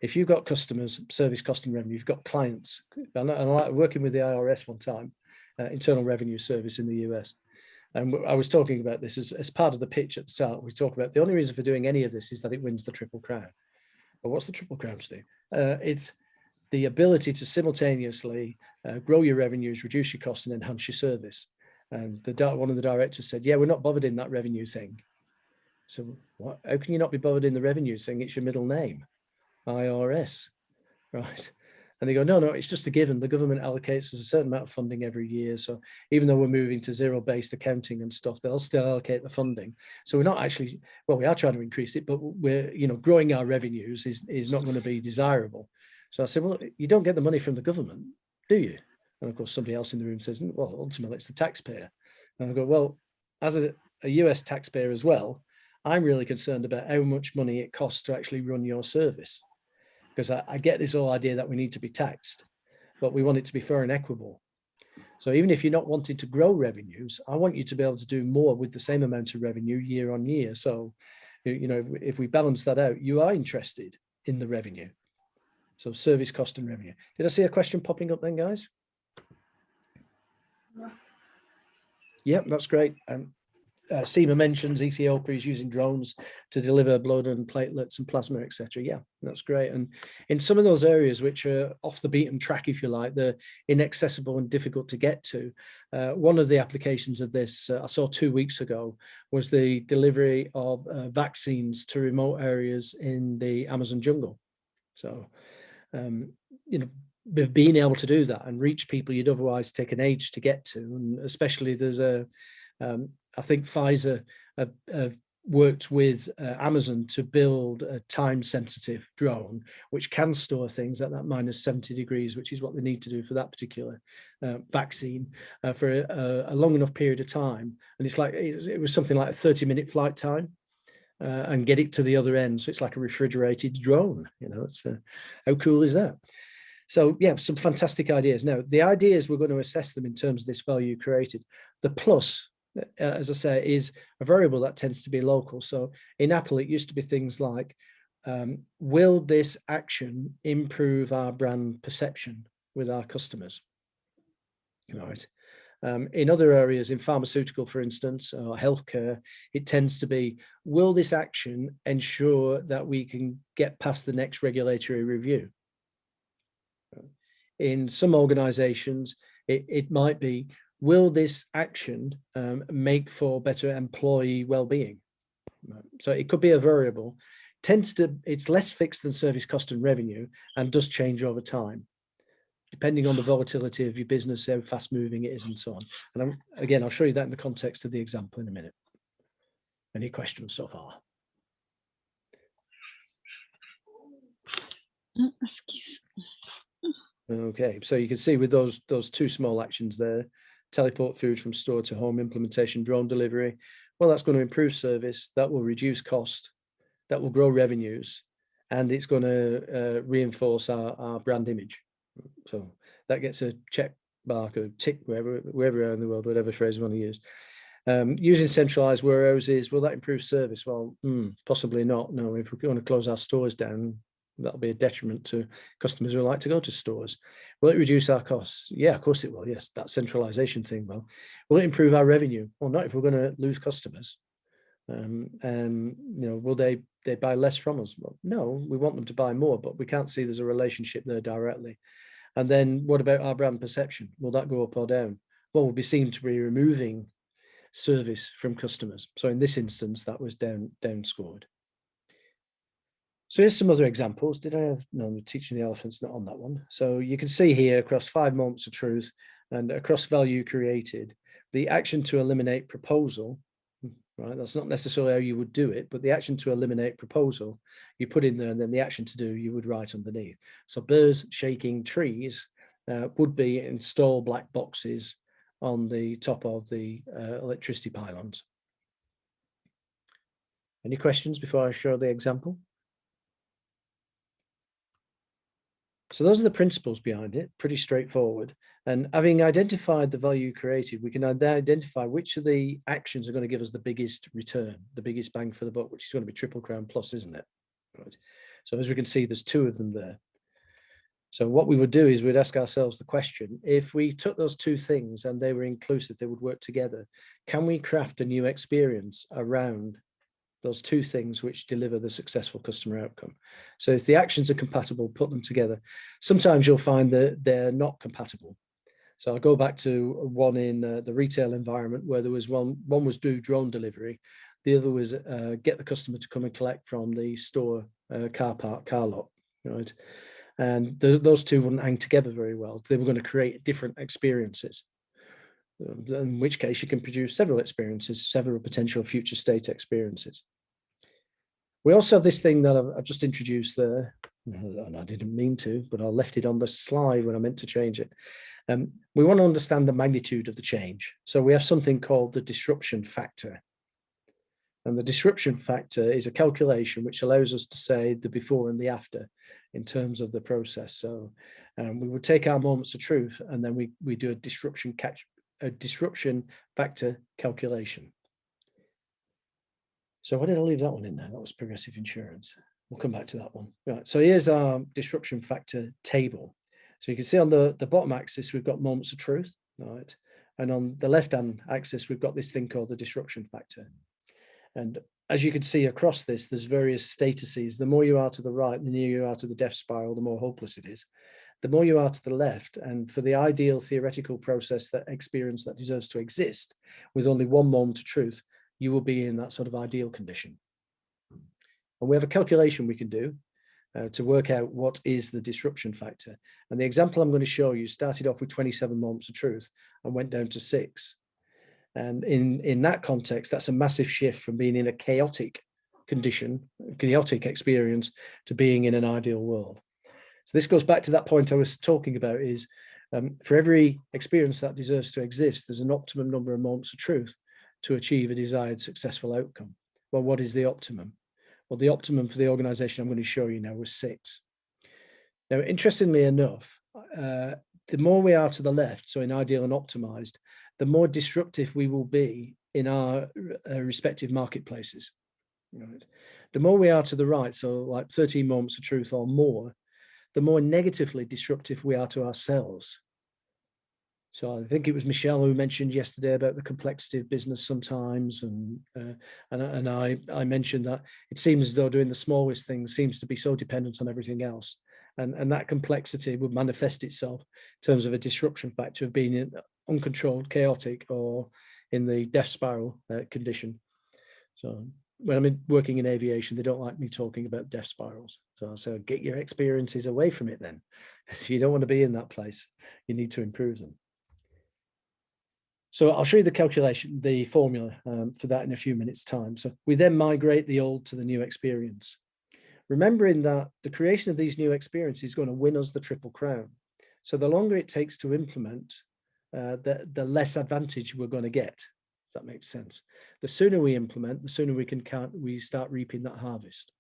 If you've got customers, service, cost, and revenue, you've got clients. And I like working with the IRS one time, Internal Revenue Service in the US. And I was talking about this as part of the pitch at the start. We talk about the only reason for doing any of this is that it wins the Triple Crown. But what's the Triple Crown, Steve? It's the ability to simultaneously grow your revenues, reduce your costs, and enhance your service. And one of the directors said, yeah, we're not bothered in that revenue thing. So what? How can you not be bothered in the revenue thing? It's your middle name, IRS, right? And they go, no, it's just a given. The government allocates us a certain amount of funding every year. So even though we're moving to zero-based accounting and stuff, they'll still allocate the funding. So we're not actually, well, we are trying to increase it, but we're, growing our revenues is not going to be desirable. So I said, well, you don't get the money from the government, do you? And of course, somebody else in the room says, well, ultimately it's the taxpayer. And I go, well, as a US taxpayer as well, I'm really concerned about how much money it costs to actually run your service. Because I get this whole idea that we need to be taxed, but we want it to be fair and equitable. So even if you're not wanting to grow revenues, I want you to be able to do more with the same amount of revenue year on year. So, if we balance that out, you are interested in the revenue. So service cost and revenue. Did I see a question popping up then, guys? Yeah. Yep, that's great. Seema mentions Ethiopia is using drones to deliver blood and platelets and plasma, etc. Yeah, that's great. And in some of those areas which are off the beaten track, if you like, they're inaccessible and difficult to get to. One of the applications of this I saw 2 weeks ago was the delivery of vaccines to remote areas in the Amazon jungle. So, being able to do that and reach people you'd otherwise take an age to get to, and especially there's I think Pfizer have worked with Amazon to build a time-sensitive drone, which can store things at that -70 degrees, which is what they need to do for that particular vaccine for a long enough period of time. And it's like, it was something like a 30-minute flight time and get it to the other end. So it's like a refrigerated drone, it's how cool is that? So yeah, some fantastic ideas. Now, the ideas, we're going to assess them in terms of this value created. The plus, as I say, is a variable that tends to be local. So in Apple, it used to be things like, will this action improve our brand perception with our customers? Right. In other areas, in pharmaceutical, for instance, or healthcare, it tends to be, will this action ensure that we can get past the next regulatory review? In some organizations, it might be, will this action make for better employee well-being? So it could be a variable. It's less fixed than service cost and revenue, and does change over time, depending on the volatility of your business, how fast moving it is, and so on. And again, I'll show you that in the context of the example in a minute. Any questions so far? Excuse me. Okay, so you can see with those two small actions there, teleport food from store to home, implementation, drone delivery. Well, that's going to improve service, that will reduce cost, that will grow revenues, and it's going to reinforce our brand image. So that gets a check mark or tick wherever we are in the world, whatever phrase we want to use. Using centralized warehouses, will that improve service? Well, possibly not. No, if we want to close our stores down, that'll be a detriment to customers who like to go to stores. Will it reduce our costs? Yeah, of course it will. Yes, that centralization thing. Well, will it improve our revenue? Well, not if we're going to lose customers. Will they buy less from us? Well, no, we want them to buy more, but we can't see there's a relationship there directly. And then what about our brand perception? Will that go up or down? Well, we'll be seen to be removing service from customers. So in this instance, that was downscored. So here's some other examples. Did I have, no, I'm teaching the elephants, not on that one. So you can see here across 5 moments of truth and across value created, the action to eliminate proposal, right? That's not necessarily how you would do it, but the action to eliminate proposal, you put in there, and then the action to do, you would write underneath. So birds shaking trees would be install black boxes on the top of the electricity pylons. Any questions before I show the example? So those are the principles behind it, pretty straightforward. And having identified the value created, we can identify which of the actions are going to give us the biggest return, the biggest bang for the buck, which is going to be Triple Crown Plus, isn't it? Right. So as we can see, there's 2 of them there. So what we would do is we'd ask ourselves the question, if we took those two things and they were inclusive, they would work together, can we craft a new experience around those two things which deliver the successful customer outcome? So if the actions are compatible, put them together. Sometimes you'll find that they're not compatible. So I'll go back to one in the retail environment where there was one was do drone delivery. The other was get the customer to come and collect from the store car park, car lot, right? And those two wouldn't hang together very well. They were going to create different experiences, in which case you can produce several experiences, several potential future state experiences. We also have this thing that I've just introduced there, and I didn't mean to, but I left it on the slide when I meant to change it. We want to understand the magnitude of the change. So we have something called the disruption factor. And the disruption factor is a calculation which allows us to say the before and the after in terms of the process. So we would take our moments of truth and then we do a disruption factor calculation. So why did I leave that one in there? That was Progressive Insurance. We'll come back to that one. Right, so here's our disruption factor table. So you can see on the bottom axis, we've got moments of truth, right? And on the left-hand axis, we've got this thing called the disruption factor. And as you can see across this, there's various statuses. The more you are to the right, the nearer you are to the death spiral, the more hopeless it is. The more you are to the left, and for the ideal theoretical process, that experience that deserves to exist, with only one moment of truth, you will be in that sort of ideal condition. And we have a calculation we can do to work out what is the disruption factor. And the example I'm going to show you started off with 27 moments of truth and went down to 6. And in that context, that's a massive shift from being in a chaotic condition, chaotic experience, to being in an ideal world. So this goes back to that point I was talking about, is for every experience that deserves to exist, there's an optimum number of moments of truth to achieve a desired successful outcome. Well, what is the optimum? Well, the optimum for the organization I'm going to show you now was 6. Now, interestingly enough, the more we are to the left, so in ideal and optimized, the more disruptive we will be in our respective marketplaces. Right? The more we are to the right, so like 13 moments of truth or more, the more negatively disruptive we are to ourselves. So I think it was Michelle who mentioned yesterday about the complexity of business sometimes, and I mentioned that it seems as though doing the smallest things seems to be so dependent on everything else, and that complexity would manifest itself in terms of a disruption factor of being in uncontrolled, chaotic, or in the death spiral condition. So when I'm working in aviation, they don't like me talking about death spirals. So I say, get your experiences away from it then. You don't want to be in that place. You need to improve them. So I'll show you the calculation, the formula for that in a few minutes' time. So we then migrate the old to the new experience, remembering that the creation of these new experiences is going to win us the Triple Crown. So the longer it takes to implement, the less advantage we're going to get. If that makes sense. The sooner we implement, the sooner we start reaping that harvest.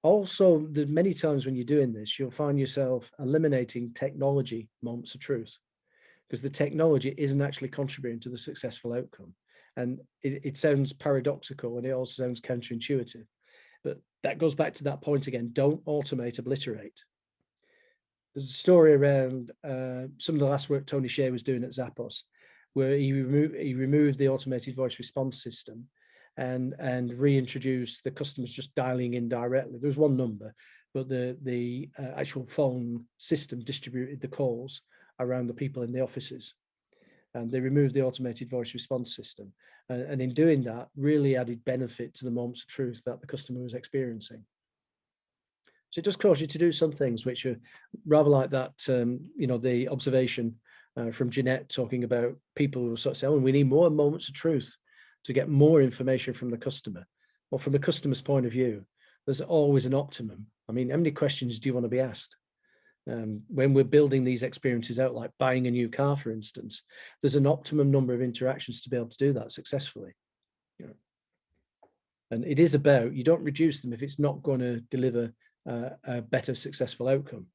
Also, many times when you're doing this, you'll find yourself eliminating technology moments of truth, because the technology isn't actually contributing to the successful outcome. And it sounds paradoxical, and it also sounds counterintuitive. But that goes back to that point again, don't automate, obliterate. There's a story around some of the last work Tony Shea was doing at Zappos, where he removed the automated voice response system and reintroduced the customers just dialing in directly. There was one number, but the actual phone system distributed the calls around the people in the offices, and they removed the automated voice response system, and in doing that really added benefit to the moments of truth that the customer was experiencing. So it does cause you to do some things which are rather like that, the observation from Jeanette talking about people who sort of say, oh, we need more moments of truth to get more information from the customer. Well, from the customer's point of view, there's always an optimum. I mean, how many questions do you want to be asked? When we're building these experiences out, like buying a new car, for instance, there's an optimum number of interactions to be able to do that successfully. And it is about, you don't reduce them if it's not going to deliver a better successful outcome.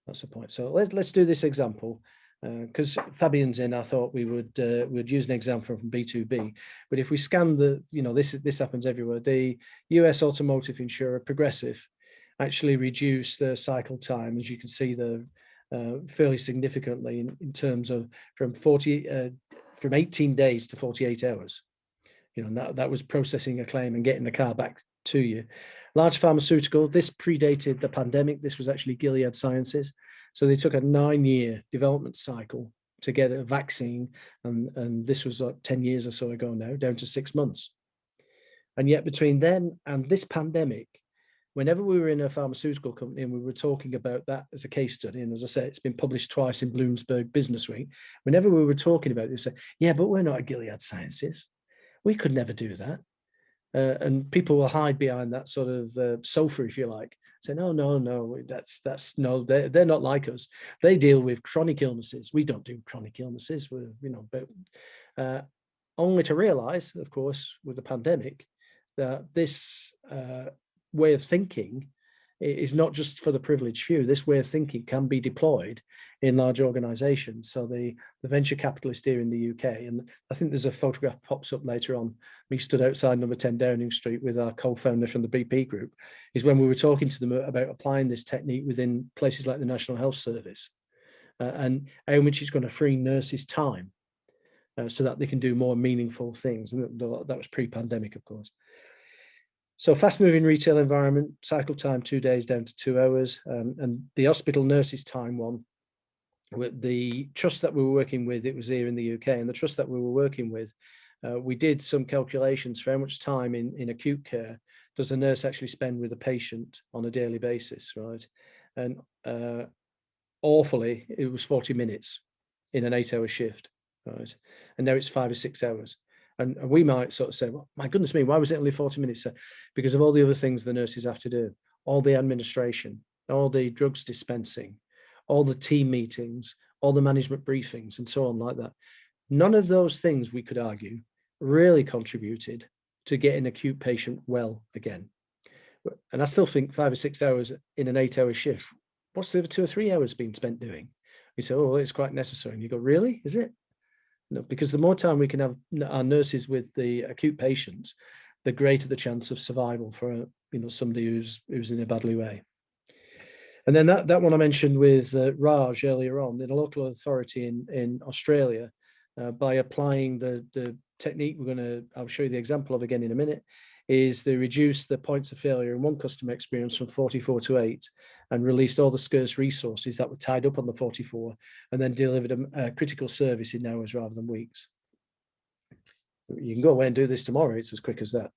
That's the point. So let's do this example, because Fabian's in. I thought we'd use an example from B2B. But if we scan this happens everywhere. The US automotive insurer Progressive actually reduce the cycle time, as you can see, fairly significantly in terms of from 18 days to 48 hours. And that was processing a claim and getting the car back to you. Large pharmaceutical, this predated the pandemic. This was actually Gilead Sciences. So they took a 9-year development cycle to get a vaccine. And this was 10 years or so ago now, down to 6 months. And yet between then and this pandemic, whenever we were in a pharmaceutical company and we were talking about that as a case study, and as I said, it's been published twice in Bloomberg Businessweek, whenever we were talking about this, yeah, but we're not a Gilead Sciences. We could never do that. And people will hide behind that sort of sofa, if you like, say, no, no, they're not like us. They deal with chronic illnesses. We don't do chronic illnesses. But only to realize, of course, with the pandemic, that this way of thinking is not just for the privileged few. This way of thinking can be deployed in large organizations. So the venture capitalist here in the UK, and I think there's a photograph pops up later on, me stood outside number 10 Downing Street with our co-founder from the BP Group, is when we were talking to them about applying this technique within places like the National Health Service, and how much it's going to free nurses' time so that they can do more meaningful things. And that was pre-pandemic, of course. So fast-moving retail environment, cycle time 2 days down to 2 hours, and the hospital nurses' time one. With the trust that we were working with, it was here in the UK, and the trust that we were working with, we did some calculations for how much time in acute care does a nurse actually spend with a patient on a daily basis, right? And awfully, it was 40 minutes in an 8-hour shift, right? And now it's 5 or 6 hours. And we might sort of say, well, my goodness me, why was it only 40 minutes? Because of all the other things the nurses have to do, all the administration, all the drugs dispensing, all the team meetings, all the management briefings, and so on like that. None of those things, we could argue, really contributed to getting acute patient well again. And I still think 5 or 6 hours in an 8-hour shift, what's the other 2 or 3 hours being spent doing? You say, oh, well, it's quite necessary. And you go, really? Is it? No, because the more time we can have our nurses with the acute patients, the greater the chance of survival for somebody who's in a badly way. And then that one I mentioned with Raj earlier on, in a local authority in Australia, by applying the technique I'll show you the example of again in a minute, is they reduced the points of failure in one customer experience from 44 to 8 and released all the scarce resources that were tied up on the 44 and then delivered a critical service in hours rather than weeks. You can go away and do this tomorrow. It's as quick as that.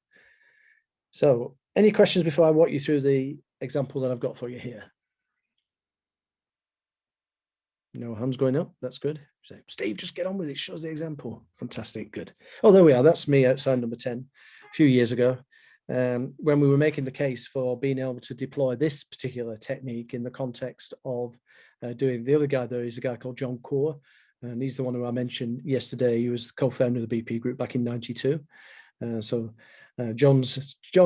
So any questions before I walk you through the example that I've got for you here? No hands going up. That's good. So, Steve, just get on with it. Shows the example. Fantastic. Good. Oh, there we are. That's me outside number 10 a few years ago, when we were making the case for being able to deploy this particular technique in the context of doing. The other guy there is a guy called John Core, and he's the one who I mentioned yesterday. He was the co-founder of the BP Group back in '92. John's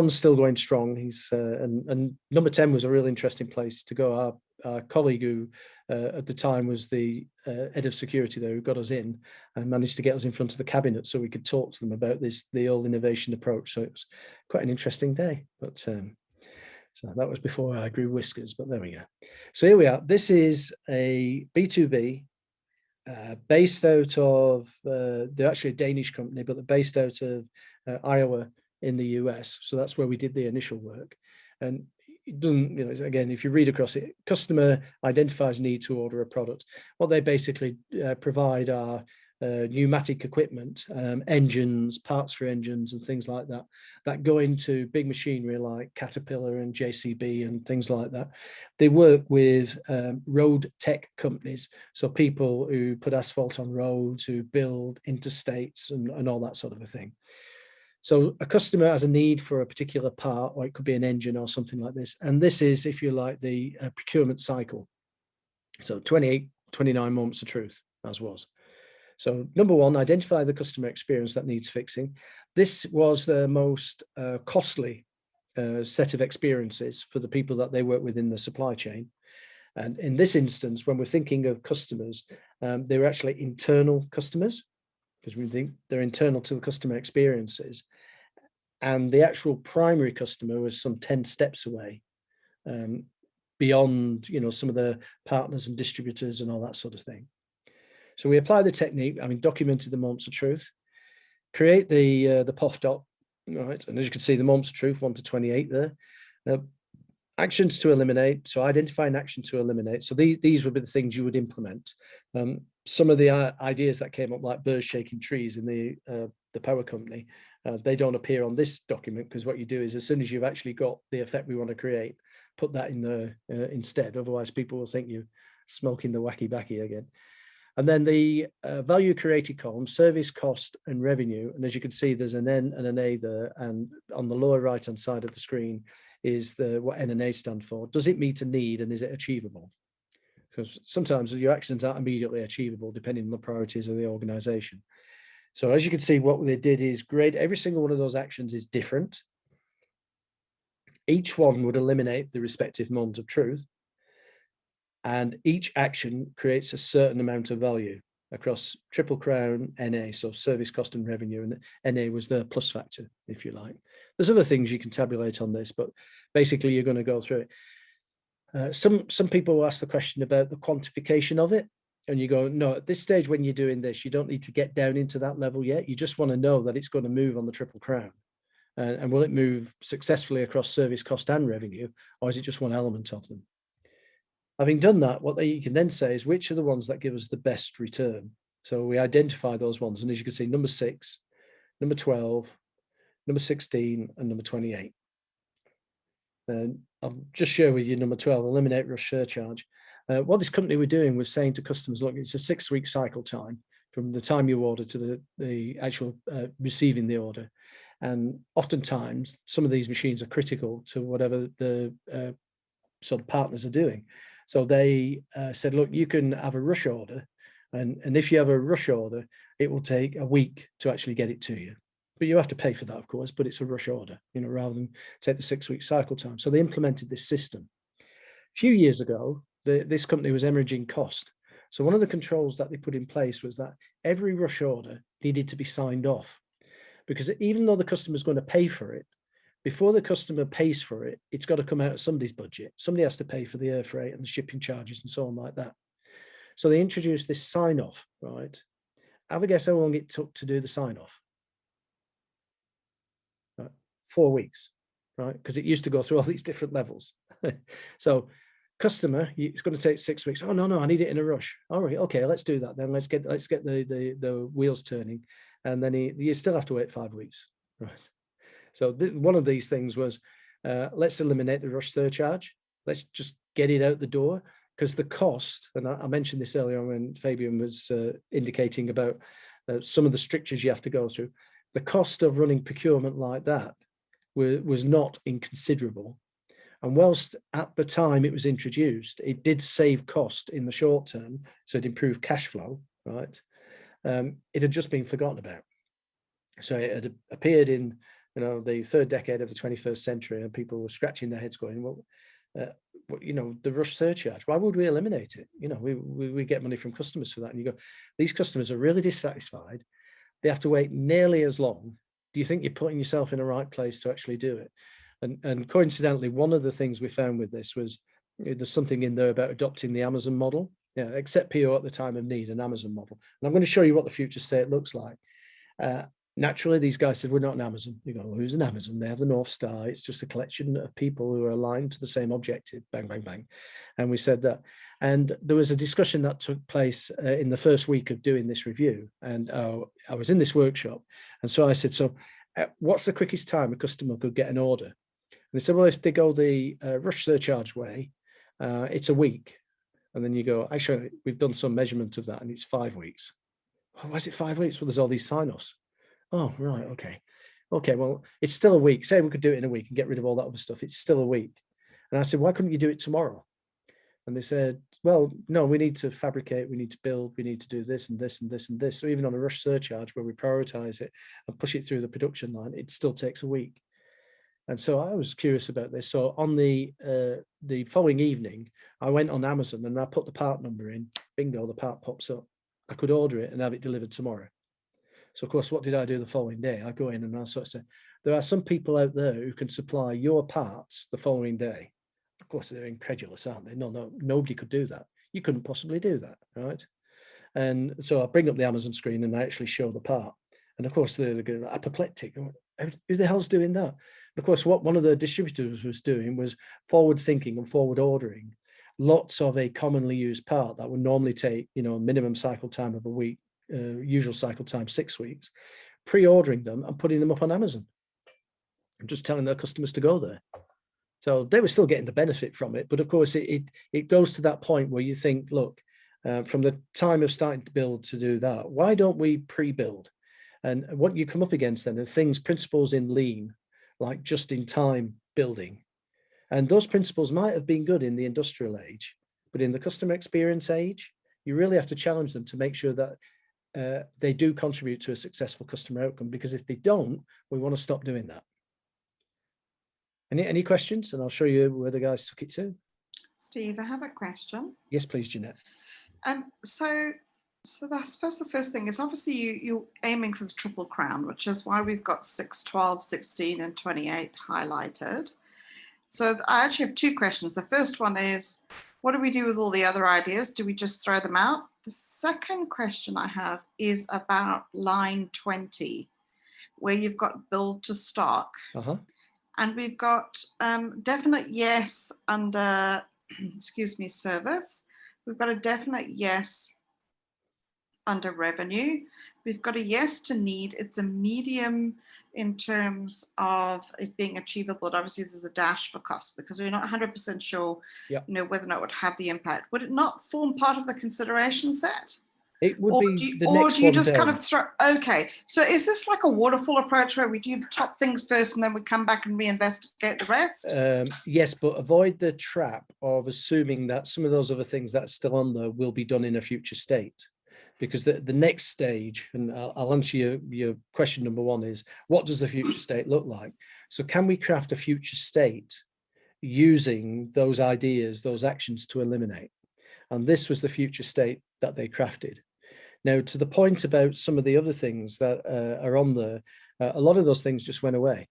still going strong. He's and number 10 was a really interesting place to go. Our colleague who at the time was the head of security there, who got us in and managed to get us in front of the cabinet so we could talk to them about the old innovation approach. So it was quite an interesting day. But so that was before I grew whiskers. But there we go. So here we are. This is a B2B. Based out of, they're actually a Danish company, but they're based out of Iowa in the US. So that's where we did the initial work. And it doesn't, again, if you read across it, customer identifies need to order a product. What they basically provide are pneumatic equipment, engines, parts for engines and things like that, that go into big machinery like Caterpillar and JCB and things like that. They work with road tech companies, so people who put asphalt on roads, who build interstates and all that sort of a thing. So a customer has a need for a particular part, or it could be an engine or something like this. And this is, if you like, the procurement cycle. So 28, 29 moments of truth, as was. So number one, identify the customer experience that needs fixing. This was the most costly set of experiences for the people that they work with in the supply chain. And in this instance, when we're thinking of customers, they're actually internal customers, because we think they're internal to the customer experiences. And the actual primary customer was some 10 steps away beyond, some of the partners and distributors and all that sort of thing. So we apply the technique, documented the moments of truth, create the POF dot, right? And as you can see, the moments of truth, 1 to 28 there. Actions to eliminate, so identify an action to eliminate. So these would be the things you would implement. Some of the ideas that came up, like birds shaking trees in the power company, they don't appear on this document, because what you do is, as soon as you've actually got the effect we want to create, put that in there instead. Otherwise, people will think you're smoking the wacky backy again. And then the value created column, service cost and revenue. And as you can see, there's an N and an A there. And on the lower right-hand side of the screen is what N and A stand for. Does it meet a need, and is it achievable? Because sometimes your actions aren't immediately achievable depending on the priorities of the organization. So as you can see, what they did is grade every single one of those actions is different. Each one would eliminate the respective moment of truth. And each action creates a certain amount of value across Triple Crown, NA, so service cost and revenue, and NA was the plus factor, if you like. There's other things you can tabulate on this, but basically you're going to go through it. Some people will ask the question about the quantification of it, and you go, no, at this stage when you're doing this, you don't need to get down into that level yet. You just want to know that it's going to move on the Triple Crown. And will it move successfully across service cost and revenue, or is it just one element of them? Having done that, what you can then say is which are the ones that give us the best return. So we identify those ones. And as you can see, number 6, number 12, number 16, and number 28. And I'll just share with you number 12, eliminate rush surcharge. What this company were doing was saying to customers, look, it's a 6-week cycle time from the time you order to the actual receiving the order. And oftentimes, some of these machines are critical to whatever the sort of partners are doing. So they said, look, you can have a rush order. And if you have a rush order, it will take a week to actually get it to you. But you have to pay for that, of course, but it's a rush order, rather than take the 6-week cycle time. So they implemented this system. A few years ago, this company was hemorrhaging cost. So one of the controls that they put in place was that every rush order needed to be signed off. Because even though the customer is going to pay for it, before the customer pays for it, it's got to come out of somebody's budget. Somebody has to pay for the air freight and the shipping charges and so on like that. So they introduced this sign-off, right? Have a guess how long it took to do the sign-off? 4 weeks, right? Because it used to go through all these different levels. So customer, it's going to take 6 weeks. Oh, no, I need it in a rush. All right, okay, let's do that then. Let's get the wheels turning. And then you still have to wait 5 weeks, right? So one of these things was, let's eliminate the rush surcharge. Let's just get it out the door, because the cost, and I mentioned this earlier when Fabian was indicating about some of the strictures you have to go through. The cost of running procurement like that was not inconsiderable. And whilst at the time it was introduced, it did save cost in the short term, so it improved cash flow, right? It had just been forgotten about. So it had appeared in the third decade of the 21st century, and people were scratching their heads going, well, the rush surcharge, why would we eliminate it? We get money from customers for that. And you go, these customers are really dissatisfied. They have to wait nearly as long. Do you think you're putting yourself in the right place to actually do it? And coincidentally, one of the things we found with this was there's something in there about adopting the Amazon model. Yeah, accept PO at the time of need, an Amazon model. And I'm going to show you what the future state looks like. Naturally, these guys said, we're not an Amazon. You go, well, who's an Amazon? They have the North Star. It's just a collection of people who are aligned to the same objective. Bang, bang, bang. And we said that. And there was a discussion that took place in the first week of doing this review. And I was in this workshop. And so I said, so what's the quickest time a customer could get an order? And they said, well, if they go the rush surcharge way, it's a week. And then you go, actually, we've done some measurement of that, and it's 5 weeks. Oh, why is it 5 weeks? Well, there's all these sign-offs. Oh, right, okay. Okay, well, it's still a week. Say we could do it in a week and get rid of all that other stuff. It's still a week. And I said, why couldn't you do it tomorrow? And they said, well, no, we need to fabricate, we need to build, we need to do this and this and this and this. So even on a rush surcharge where we prioritize it and push it through the production line, it still takes a week. And so I was curious about this. So on the following evening, I went on Amazon and I put the part number in. Bingo, the part pops up. I could order it and have it delivered tomorrow. So, of course, what did I do the following day? I go in and I sort of say, there are some people out there who can supply your parts the following day. course, they're incredulous, aren't they? No, nobody could do that. You couldn't possibly do that, right? And so I bring up the Amazon screen and I actually show the part. And of course, they're going apoplectic. Who the hell's doing that? Of course, what one of the distributors was doing was forward thinking and forward ordering lots of a commonly used part that would normally take, minimum cycle time of a week, usual cycle time 6 weeks, pre-ordering them and putting them up on Amazon and just telling their customers to go there. So they were still getting the benefit from it. But of course, it goes to that point where you think, look, from the time of starting to build to do that, why don't we pre-build? And what you come up against then are principles in lean, like just-in-time building. And those principles might have been good in the industrial age, but in the customer experience age, you really have to challenge them to make sure that they do contribute to a successful customer outcome, because if they don't, we want to stop doing that. Any questions? And I'll show you where the guys took it to. Steve, I have a question. Yes, please, Jeanette. So I suppose the first thing is obviously you're aiming for the Triple Crown, which is why we've got 6, 12, 16, and 28 highlighted. So I actually have 2 questions. The first one is, what do we do with all the other ideas? Do we just throw them out? The second question I have is about line 20, where you've got build to stock. And we've got definite yes under, service. We've got a definite yes under revenue. We've got a yes to need. It's a medium in terms of it being achievable. But obviously, there's a dash for cost because we're not 100% sure, whether or not it would have the impact. Would it not form part of the consideration set? It would be the next one. Or do you just kind of throw? Okay, so is this like a waterfall approach where we do the top things first and then we come back and reinvestigate the rest? Yes, but avoid the trap of assuming that some of those other things that are still on there will be done in a future state. Because the next stage, and I'll answer your question number 1 is, what does the future state look like? So can we craft a future state using those ideas, those actions to eliminate? And this was the future state that they crafted. Now, to the point about some of the other things that are on there, a lot of those things just went away.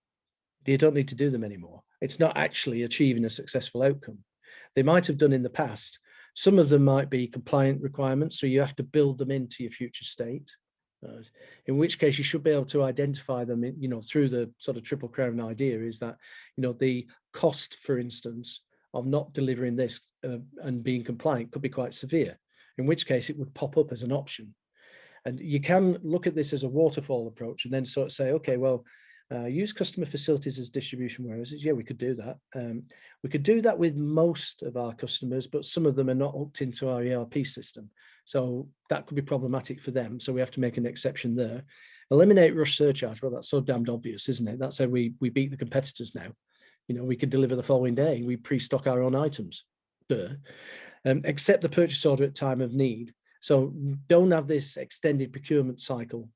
You don't need to do them anymore. It's not actually achieving a successful outcome. They might have done in the past. Some of them might be compliant requirements, so you have to build them into your future state, in which case you should be able to identify them, through the sort of Triple Crown idea is that, the cost, for instance, of not delivering this and being compliant could be quite severe, in which case it would pop up as an option. And you can look at this as a waterfall approach and then sort of say, okay, well, use customer facilities as distribution warehouses. Yeah, we could do that. We could do that with most of our customers, but some of them are not hooked into our ERP system. So that could be problematic for them. So we have to make an exception there. Eliminate rush surcharge. Well, that's so damned obvious, isn't it? That's how we beat the competitors now. We could deliver the following day. We pre-stock our own items. Accept the purchase order at time of need. So don't have this extended procurement cycle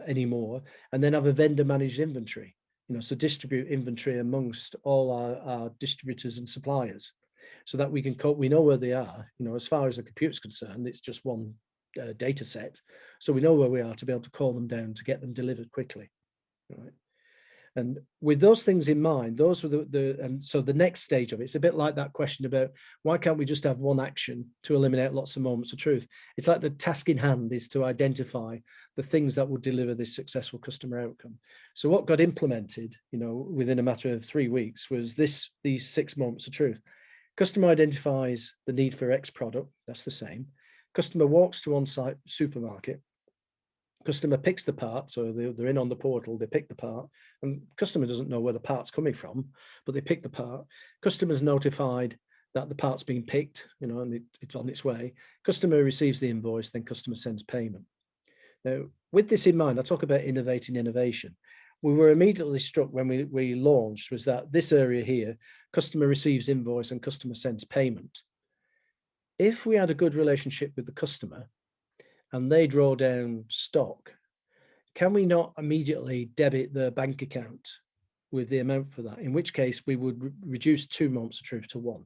anymore, and then have a vendor managed inventory, so distribute inventory amongst all our distributors and suppliers so that we know where they are. As far as the computer's concerned, it's just one data set. So we know where we are to be able to call them down to get them delivered quickly. Right. And with those things in mind, those were and so the next stage of it's a bit like that question about why can't we just have one action to eliminate lots of moments of truth? It's like the task in hand is to identify the things that will deliver this successful customer outcome. So what got implemented, within a matter of 3 weeks was these 6 moments of truth. Customer identifies the need for X product, that's the same. Customer walks to on-site supermarket. Customer picks the part, so they're in on the portal, they pick the part, and customer doesn't know where the part's coming from, but they pick the part. Customer's notified that the part's been picked, and it's on its way. Customer receives the invoice, then customer sends payment. Now, with this in mind, I talk about innovating innovation. We were immediately struck when we launched was that this area here, customer receives invoice and customer sends payment. If we had a good relationship with the customer, and they draw down stock, can we not immediately debit their bank account with the amount for that? In which case we would reduce 2 moments of truth to 1.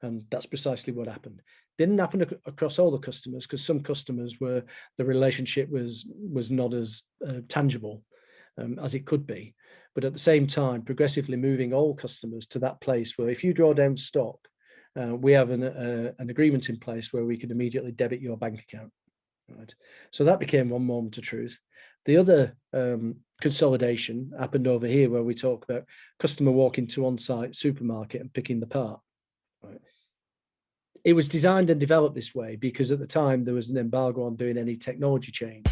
And that's precisely what happened. Didn't happen across all the customers, because some customers were, the relationship was not as tangible as it could be. But at the same time, progressively moving all customers to that place where if you draw down stock, we have an agreement in place where we could immediately debit your bank account. Right. So that became one moment of truth. The other consolidation happened over here, where we talk about customer walking to on-site supermarket and picking the part. Right. It was designed and developed this way because at the time there was an embargo on doing any technology change.